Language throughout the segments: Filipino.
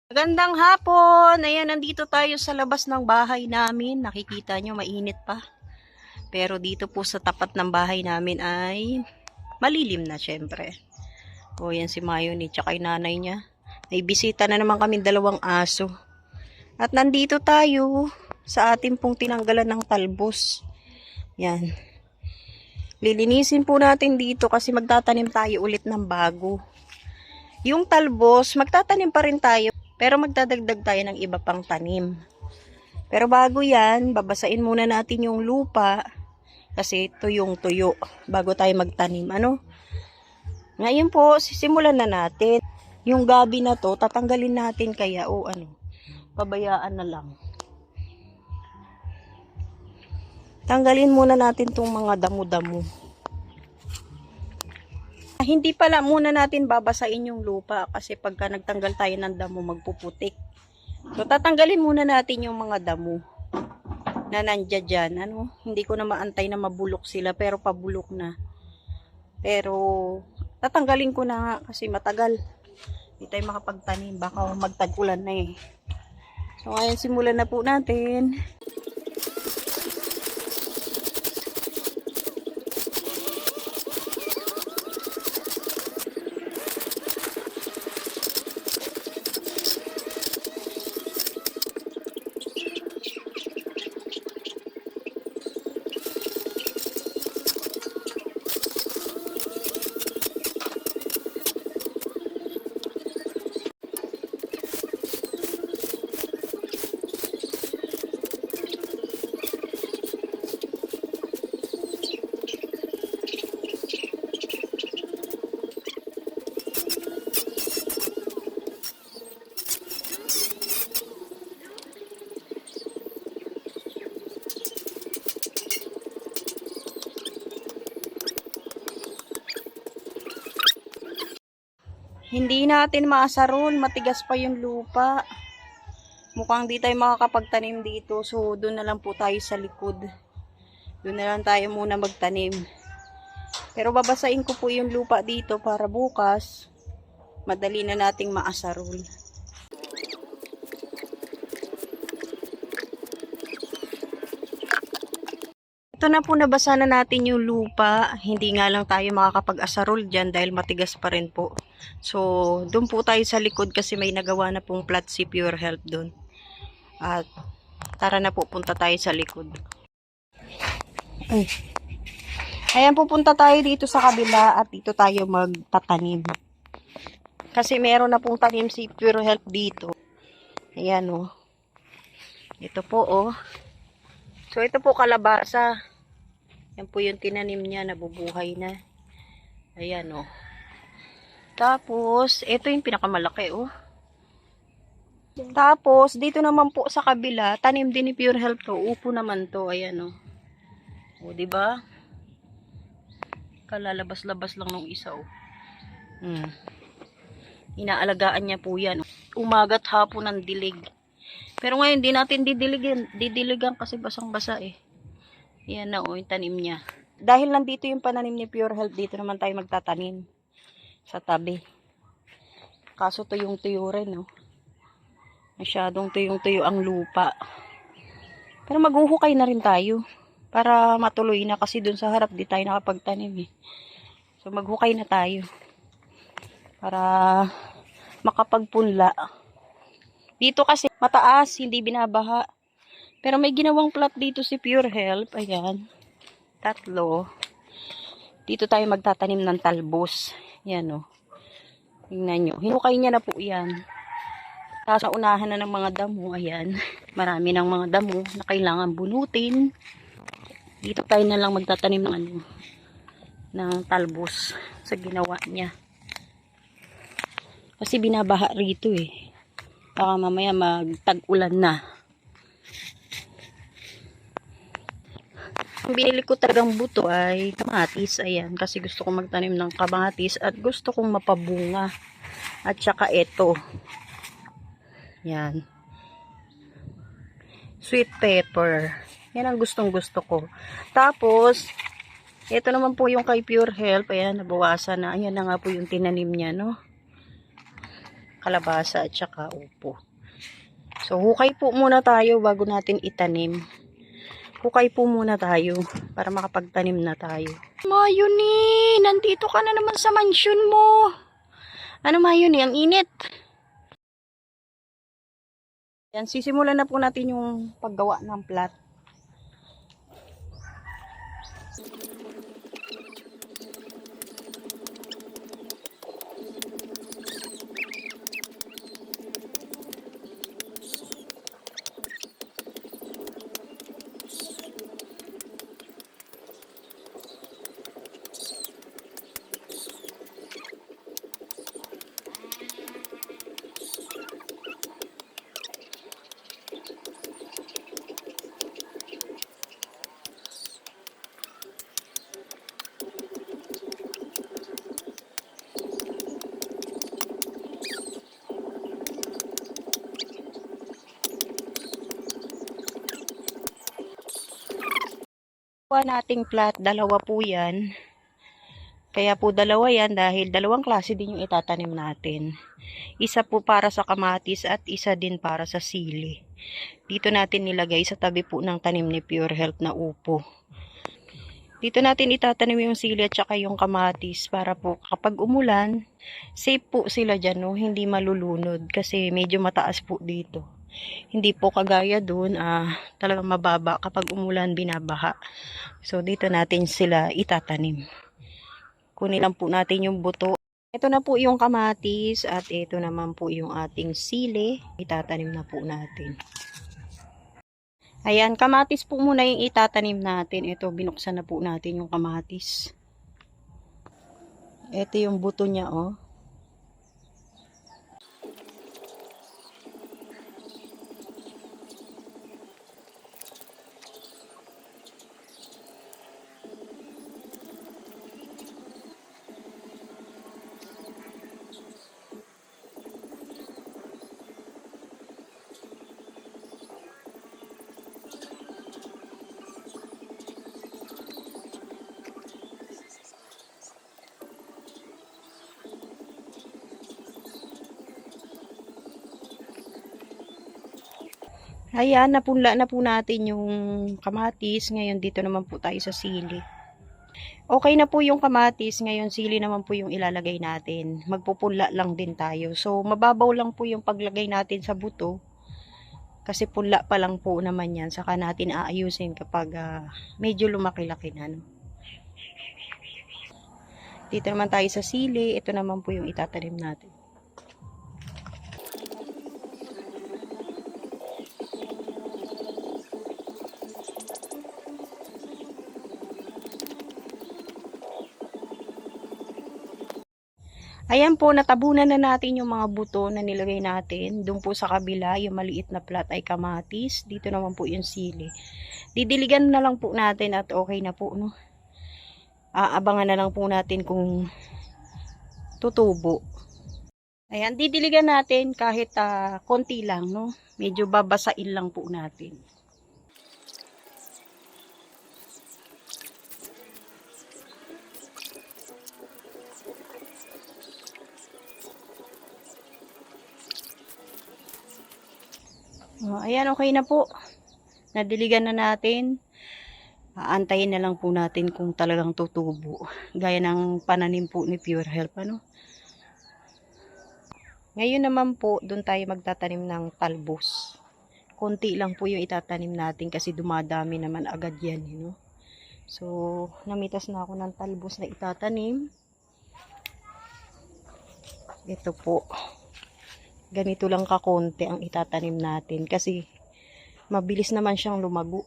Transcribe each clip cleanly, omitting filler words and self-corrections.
Magandang hapon! Ayan, nandito tayo sa labas ng bahay namin. Nakikita nyo, mainit pa. Pero dito po sa tapat ng bahay namin ay malilim na syempre. O yan si Mayoni, tsaka yung nanay niya. May bisita na naman kami dalawang aso. At nandito tayo sa ating pong tinanggalan ng talbos. Yan. Lilinisin po natin dito kasi magtatanim tayo ulit ng bago. Yung talbos, magtatanim pa rin tayo. Pero magdadagdag tayo ng iba pang tanim. Pero bago yan, babasain muna natin yung lupa. Kasi tuyong-tuyo bago tayo magtanim. Ano? Ngayon po, sisimulan na natin. Yung gabi na to, tatanggalin natin kaya pabayaan na lang. Tanggalin muna natin tong mga damo-damo. Hindi pala muna natin babasain yung lupa kasi pagka nagtanggal tayo ng damo magpuputik. So tatanggalin muna natin yung mga damo na nandiyan dyan. Hindi ko na maantay na mabulok sila pero pabulok na. Pero tatanggalin ko na nga kasi matagal. Hindi tayo makapagtanim. Baka magtag-ulan na eh. So ngayon simulan na po natin. Hindi natin maasarol, matigas pa yung lupa. Mukhang di tayo makakapagtanim dito. So, doon na lang po tayo sa likod. Doon na lang tayo muna magtanim. Pero babasain ko po yung lupa dito para bukas, madali na nating maasarol. Ito na po, nabasa na natin yung lupa. Hindi nga lang tayo makakapag-asarol dyan dahil matigas pa rin po. So, doon po tayo sa likod kasi may nagawa na pong plot si Pure Health doon. At tara na po, punta tayo sa likod. Ayan, pupunta tayo dito sa kabila at dito tayo magtatanim. Kasi meron na pong tanim si Pure Health dito. Ayan o. Ito po o. So, ito po kalabasa. Yan po yung tinanim niya, nabubuhay na. Ayan o. Tapos, ito yung pinakamalaki o. Tapos, dito naman po sa kabila, tanim din ni Pure Health to. Upo naman to. Ayan o. O, diba? Kalalabas-labas lang nung isa o. Inaalagaan niya po yan. Umaga't hapon ng dilig. Pero ngayon, di natin didiligan kasi basang-basa eh. Yan na o, yung tanim niya. Dahil nandito yung pananim ni Pure Health, dito naman tayo magtatanim. Sa tabi. Kaso tuyong-tuyo rin, no? Masyadong tuyong-tuyo ang lupa. Pero maghuhukay na rin tayo. Para matuloy na kasi dun sa harap, di tayo nakapagtanim eh. So maghukay na tayo. Para makapagpunla. Dito kasi mataas, hindi binabaha. Pero may ginawang plot dito si Pure Health. Ayan. 3. Dito tayo magtatanim ng talbos. Yan o. Tingnan nyo. Hinukay niya na po yan. Tapos unahan na ng mga damo. Ayan. Marami ng mga damo na kailangan bunutin. Dito tayo na lang magtatanim ng talbos sa ginawa niya. Kasi binabaha rito eh. Baka mamaya magtag-ulan na. Ang binili ko talagang buto ay kamatis. Ayan, kasi gusto kong magtanim ng kamatis at gusto kong mapabunga. At saka ito. Yan. Sweet pepper. Yan ang gustong gusto ko. Tapos, ito naman po yung kay Pure Health. Ayan, nabawasan na. Ayan na nga po yung tinanim niya, no? kalabasa at saka upo. So, hukay po muna tayo bago natin itanim. Hukay po muna tayo para makapagtanim na tayo. Mayuni, nandito ka na naman sa mansion mo. Ano Mayuni, ang init. Yan, sisimulan na po natin yung paggawa ng plot. Nating plat, dalawa po yan. Kaya po dalawa yan dahil dalawang klase din yung itatanim natin. Isa po para sa kamatis at isa din para sa sili. Dito natin nilagay sa tabi po ng tanim ni Pure Health na upo. Dito natin itatanim yung sili at saka yung kamatis para po kapag umulan, safe po sila dyan, no? Hindi malulunod kasi medyo mataas po dito. Hindi po kagaya doon, talagang mababa kapag umulan, binabaha. So, dito natin sila itatanim. Kunin lang po natin yung buto. Ito na po yung kamatis at ito naman po yung ating sili. Itatanim na po natin. Ayan, kamatis po muna yung itatanim natin. Ito, binuksan na po natin yung kamatis. Ito yung buto niya, oh. Ayan, napunla na po natin yung kamatis. Ngayon, dito naman po tayo sa sili. Okay na po yung kamatis. Ngayon, sili naman po yung ilalagay natin. Magpupunla lang din tayo. So, mababaw lang po yung paglagay natin sa buto. Kasi punla pa lang po naman yan. Saka natin aayusin kapag medyo lumaki-laki na. No? Dito naman tayo sa sili. Ito naman po yung itatanim natin. Ayan po, natabunan na natin yung mga buto na nilagay natin. Doon po sa kabila, yung maliit na plat ay kamatis. Dito naman po yung sili. Didiligan na lang po natin at okay na po, no? Aabangan na lang po natin kung tutubo. Ayan, didiligan natin kahit konti lang, no? Medyo babasain lang po natin. Ayan, okay na po. Nadiligan na natin. Aantayin na lang po natin kung talagang tutubo. Gaya ng pananim po ni Pure Health. Ano? Ngayon naman po, doon tayo magtatanim ng talbos. Konti lang po yung itatanim natin kasi dumadami naman agad yan. You know? So, namitas na ako ng talbos na itatanim. Ito po. Ganito lang kakonti ang itatanim natin kasi mabilis naman siyang lumago.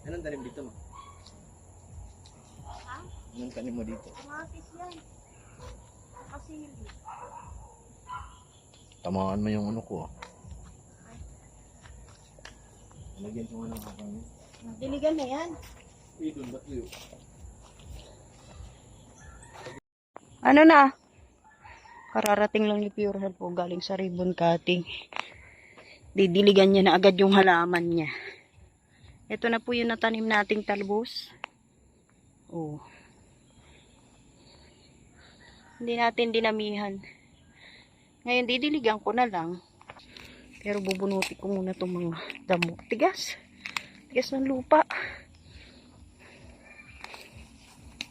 Anong tanim dito, ma? Anong tanim mo dito? Kamatis yan. Kasili. Tamaan mo yung ano ko. Lagyan ko nga ng kakang. Diligan na yan. Ano na? Kararating lang ni Pure Health po galing sa ribbon cutting. Didiligan niya na agad yung halaman niya. Ito na po yung natanim nating talbos. Oh. Hindi natin dinamihan. Ngayon didiligan ko na lang. Pero bubunuti ko muna itong mga damo. Tigas. Tigas ng lupa.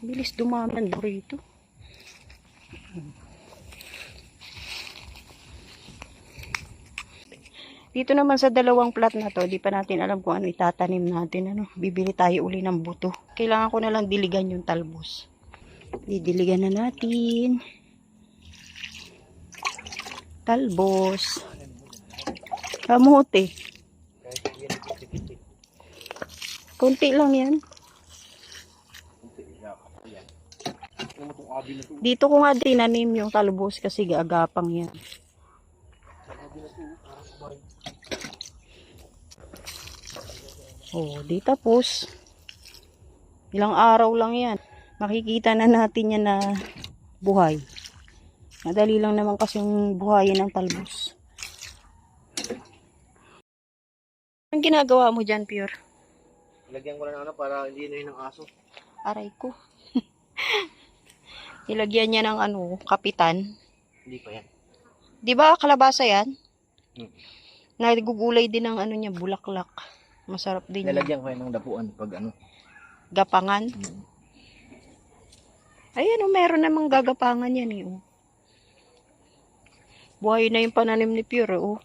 Bilis dumaman rito. Dito naman sa dalawang plat na to, di pa natin alam kung ano itatanim natin. Ano, bibili tayo uli ng buto. Kailangan ko na lang diligan yung talbos. Didiligan na natin. Talbos. Kamote. Kunti lang yan. Dito ko nga tinanim yung talbos kasi gaagapang yan. Oh, di tapos. Ilang araw lang yan. Makikita na natin yan na buhay. Madali lang naman kasing buhayin ng talbos. Anong ginagawa mo dyan, Pure? Lagyan ko lang ano para hindi na yun ng aso. Aray ko. Nilagyan niya ng ano, kapitan. Hindi pa yan. Di ba kalabasa yan? Hmm. Nagugulay din ng ano niya, bulaklak. Masarap din yan. Lalagyan ko yan ng dapuan pag ano. Gapangan. Ayan o, meron namang gagapangan yan eh. Oh. Buhay na yung pananim ni Pure oh.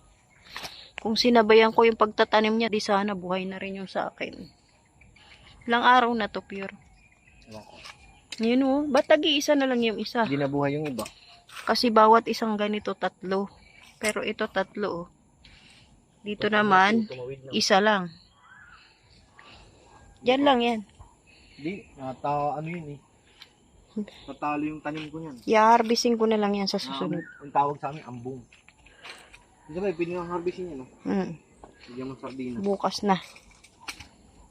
Kung sinabayan ko yung pagtatanim niya, di sana buhay na rin yung sa akin. Ilang araw na to, Pure. Yun oh, ba't tagi-isa na lang yung isa? Hindi nabuhay yung iba. Kasi bawat isang ganito, 3. Pero ito 3 oh. Dito naman, isa lang. Diyan lang yan. Hindi, ano yun eh. Tatalo yung tanim ko niyan. I-harvesting ko na lang yan sa susunod. Ang tawag sa amin, ambong. Hindi ba, pwede nga harvesting yan, no? Bigyan mo sardinas. Bukas na.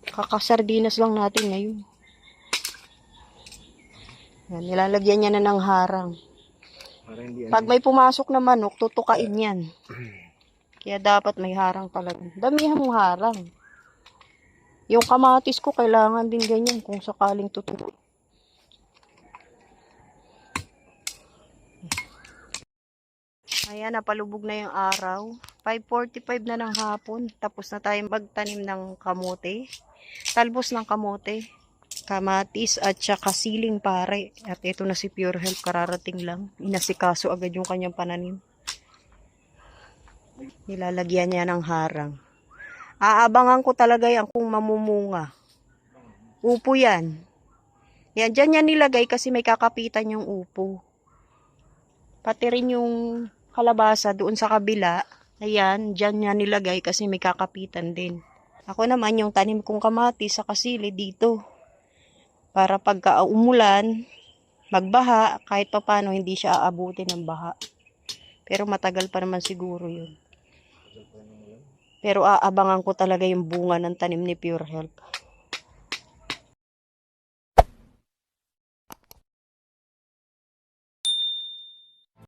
Kakasardinas lang natin ngayon. Yan, nilalagyan niya na ng harang. Para hindi Pag may pumasok na manok, tutukain yan. Kaya dapat may harang talaga. Damihan mong harang. Yung kamatis ko, kailangan din ganyan kung sakaling tutuko. Ayan, napalubog na yung araw. 5:45 na ng hapon. Tapos na tayo magtanim ng kamote. Talbos ng kamote. Kamatis at saka siling pare. At ito na si Pure Health, kararating lang. Inasikaso agad yung kanyang pananim. Nilalagyan niya ng harang. Aabangan ko talaga yan kung mamumunga. Upo yan. Yan, dyan yan nilagay kasi may kakapitan yung upo. Pati rin yung kalabasa doon sa kabila. Ayan, dyan yan nilagay kasi may kakapitan din. Ako naman yung tanim kong kamatis sa kasili dito. Para pagka umulan, magbaha, kahit papano hindi siya aabutin ng baha. Pero matagal pa naman siguro yun. Pero aabangan ko talaga yung bunga ng tanim ni Pure Health.